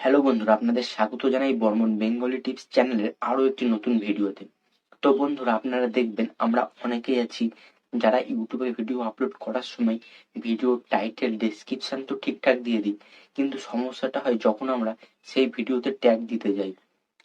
Hello বন্ধুরা, আপনাদের স্বাগত জানাই বর্মন বেঙ্গলি টিপস চ্যানেলের আরো একটি নতুন ভিডিওতে। তো বন্ধুরা, আপনারা দেখবেন আমরা অনেকেই আছি যারা ইউটিউবে ভিডিও আপলোড করার সময় ভিডিও টাইটেল ডেসক্রিপশন তো ঠিকঠাক দিয়ে দিই, কিন্তু সমস্যাটা হয় যখন আমরা সেই ভিডিওতে ট্যাগ দিতে যাই।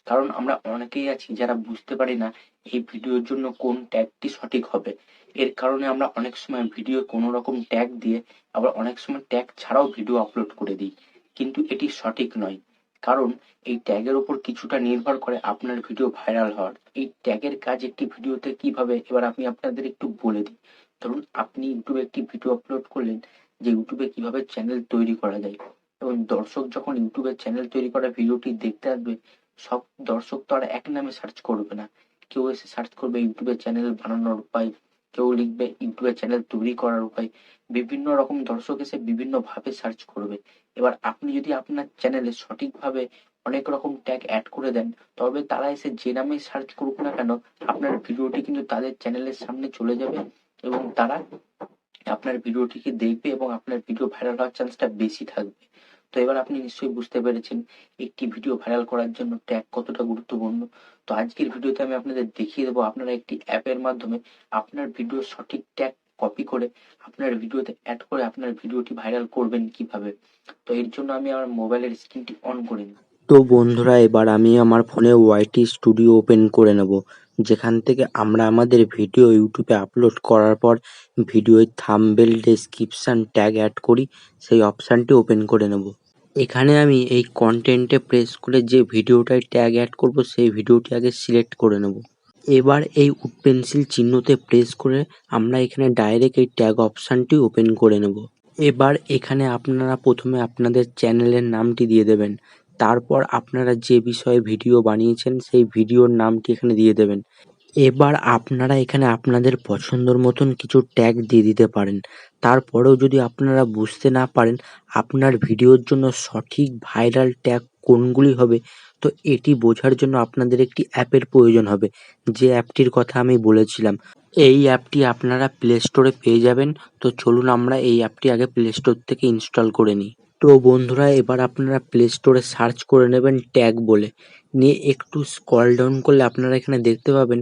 কারণ আমরা অনেকেই আছি যারা বুঝতে পারি না এই ভিডিওর জন্য কোন ট্যাগটি সঠিক হবে। এর কারণে আমরা অনেক সময় ভিডিও কোনো রকম ট্যাগ দিয়ে আবার অনেক সময় ট্যাগ ছাড়াও ভিডিও আপলোড করে দিই, কিন্তু এটি সঠিক নয়। কারণ এই ট্যাগের উপর কিছুটা নির্ভর করে আপনার ভিডিও ভাইরাল হওয়ার। এই ট্যাগের কাজ একটি ভিডিওতে কিভাবে, এবার আমি আপনাদের একটু বলে দিই। ধরুন আপনি ইউটিউবে একটি ভিডিও আপলোড করলেন যে ইউটিউবে কিভাবে চ্যানেল তৈরি করা যায়, এবং দর্শক যখন ইউটিউবে চ্যানেল তৈরি করা ভিডিওটি দেখতে আসবে, সব দর্শক তো আর এক নামে সার্চ করবে না। কেউ এসে সার্চ করবে ইউটিউবে চ্যানেল বানানোর উপায়, কেউ লিখবে ইউটিউবে চ্যানেল তৈরি করার উপায়। বিভিন্ন রকম দর্শক এসে বিভিন্ন ভাবে সার্চ করবে। এবার আপনি যদি আপনার চ্যানেলে সঠিকভাবে অনেক রকম ট্যাগ অ্যাড করে দেন, তবে তারা এসে যে নামে সার্চ করুক না কেন, আপনার ভিডিওটি কিন্তু তাদের চ্যানেলের সামনে চলে যাবে এবং তারা আপনার ভিডিওটিকে দেখবে এবং আপনার ভিডিও ভাইরাল হওয়ার চান্সটা বেশি থাকবে। তো এবার আপনি নিশ্চয়ই বুঝতে পেরেছেন একটি ভিডিও ভাইরাল করার জন্য ট্যাগ কতটা গুরুত্বপূর্ণ। তো আজকের ভিডিওতে আমি আপনাদের দেখিয়ে দেবো আপনারা একটি অ্যাপের মাধ্যমে আপনার ভিডিওর সঠিক ট্যাগ কপি করে আপনার ভিডিওতে অ্যাড করে আপনার ভিডিওটি ভাইরাল করবেন কিভাবে। তো এর জন্য আমি আমার মোবাইলের স্ক্রিনটি অন করে নিই। তো বন্ধুরা, এবার আমি আমার ফোনে ওয়াইটি স্টুডিও ওপেন করে নেব, যেখান থেকে আমরা আমাদের ভিডিও ইউটিউবে আপলোড করার পর ভিডিওর থাম্বনেল, ডেসক্রিপশন ট্যাগ অ্যাড করি, সেই অপশানটি ওপেন করে নেব। এখানে আমি এই কন্টেন্টে প্রেস করে যে ভিডিওটায় ট্যাগ অ্যাড করব সেই ভিডিওটি আগে সিলেক্ট করে নেব। এবার এই পেন্সিল চিহ্নতে প্রেস করে আমরা এখানে ডাইরেক্ট এই ট্যাগ অপশানটি ওপেন করে নেব। এবার এখানে আপনারা প্রথমে আপনাদের চ্যানেলের নামটি দিয়ে দেবেন। তারপর আপনারা যে বিষয়ে ভিডিও বানিয়েছেন সেই ভিডিওর নামটি এখানে দিয়ে দেবেন। এবার আপনারা এখানে আপনাদের পছন্দর মতন কিছু ট্যাগ দিয়ে দিতে পারেন। তারপরেও যদি আপনারা বুঝতে না পারেন আপনার ভিডিওর জন্য সঠিক ভাইরাল ট্যাগ কোনগুলি হবে, তো এটি বোঝার জন্য আপনাদের একটি অ্যাপের প্রয়োজন হবে, যে অ্যাপটির কথা আমি বলেছিলাম। এই অ্যাপটি আপনারা প্লে স্টোরে পেয়ে যাবেন। তো চলুন আমরা এই অ্যাপটি আগে প্লে স্টোর থেকে ইনস্টল করে নিই। তো বন্ধুরা, এবার আপনারা প্লে স্টোরে সার্চ করে নেবেন ট্যাগ বলে, নিয়ে একটু স্ক্রল ডাউন করলে আপনারা এখানে দেখতে পাবেন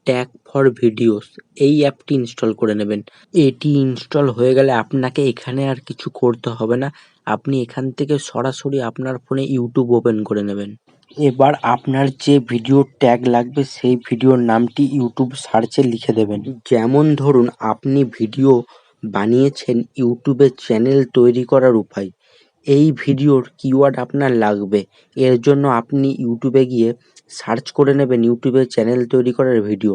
ট্যাগ ফর ভিডিওস। এই অ্যাপটি ইনস্টল করে নেবেন। এটি ইনস্টল হয়ে গেলে আপনাকে এখানে আর কিছু করতে হবে না, আপনি এখান থেকে সরাসরি আপনার ফোনে ইউটিউব ওপেন করে নেবেন। এবার আপনার যে ভিডিওর ট্যাগ লাগবে সেই ভিডিওর নামটি ইউটিউব সার্চে লিখে দেবেন। যেমন ধরুন আপনি ভিডিও বানিয়েছেন ইউটিউবে চ্যানেল তৈরি করার উপায়, এই ভিডিওর কিওয়ার্ড আপনার লাগবে। এর জন্য আপনি ইউটিউবে গিয়ে সার্চ করে নেবেন ইউটিউবে চ্যানেল তৈরি করার ভিডিও।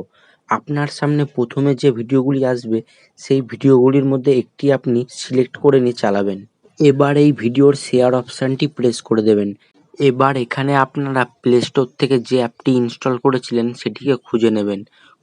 আপনার সামনে প্রথমে যে ভিডিওগুলি আসবে সেই ভিডিওগুলির মধ্যে একটি আপনি সিলেক্ট করে নিয়ে চালাবেন। এবার এই ভিডিওর শেয়ার অপশানটি প্রেস করে দেবেন। এবার এখানে আপনারা প্লে স্টোর থেকে যে অ্যাপটি ইনস্টল করেছিলেন সেটিকে খুঁজে নেবেন।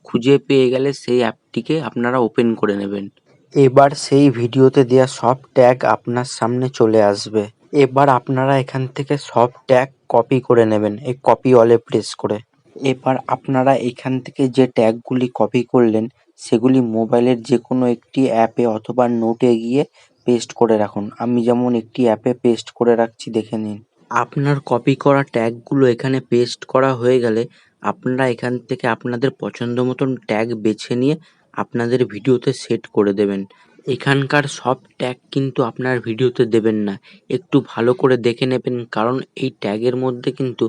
খুঁজে পেয়ে গেলে সেই অ্যাপটিকে আপনারা ওপেন করে নেবেন। এবার সেই ভিডিওতে দেওয়া সব ট্যাগ আপনার সামনে চলে আসবে। এবার আপনারা এখান থেকে সব ট্যাগ কপি করে নেবেন, এই কপি অলে প্রেস করে। এবার আপনারা এখান থেকে যে ট্যাগগুলি কপি করলেন সেগুলি মোবাইলের যে কোনো একটি অ্যাপে অথবা নোটে গিয়ে পেস্ট করে রাখুন। আমি যেমন একটি অ্যাপে পেস্ট করে রাখছি, দেখে নিন। আপনার কপি করা ট্যাগগুলো এখানে পেস্ট করা হয়ে গেলে আপনারা এখান থেকে আপনাদের পছন্দ মতন ট্যাগ বেছে নিয়ে আপনাদের ভিডিওতে সেট করে দেবেন। এখানকার সব ট্যাগ কিন্তু আপনার ভিডিওতে দেবেন না, একটু ভালো করে দেখে নেবেন, কারণ এই ট্যাগের মধ্যে কিন্তু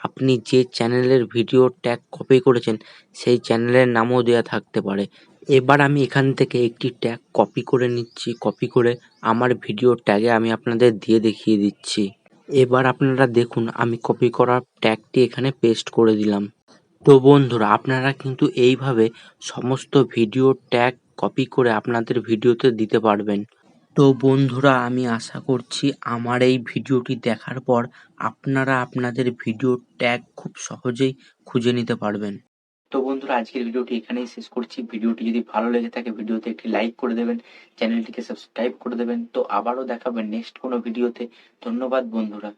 আপনি যে চ্যানেলের ভিডিও ট্যাগ কপি করেছেন সেই চ্যানেলের নামও দেওয়া থাকতে পারে। এবার আমি এখান থেকে একটি ট্যাগ কপি করে নিচ্ছি, কপি করে আমার ভিডিও ট্যাগে আমি আপনাদের দিয়ে দেখিয়ে দিচ্ছি। এবার আপনারা দেখুন আমি কপি করা ট্যাগটি এখানে পেস্ট করে দিলাম। তো বন্ধুরা, আপনারা কিন্তু এইভাবে সমস্ত ভিডিও ট্যাগ কপি করে আপনাদের ভিডিওতে দিতে পারবেন। তো বন্ধুরা, আমি আশা করছি আমার এই ভিডিওটি দেখার পর আপনারা আপনাদের ভিডিও ট্যাগ খুব সহজেই খুঁজে নিতে পারবেন। তো বন্ধুরা, আজকের ভিডিওটি এখানেই শেষ করছি। ভিডিওটি যদি ভালো লেগে থাকে ভিডিওতে একটি লাইক করে দেবেন, চ্যানেলটিকে সাবস্ক্রাইব করে দেবেন। তো আবারও দেখাবেন নেক্সট কোনো ভিডিওতে। ধন্যবাদ বন্ধুরা।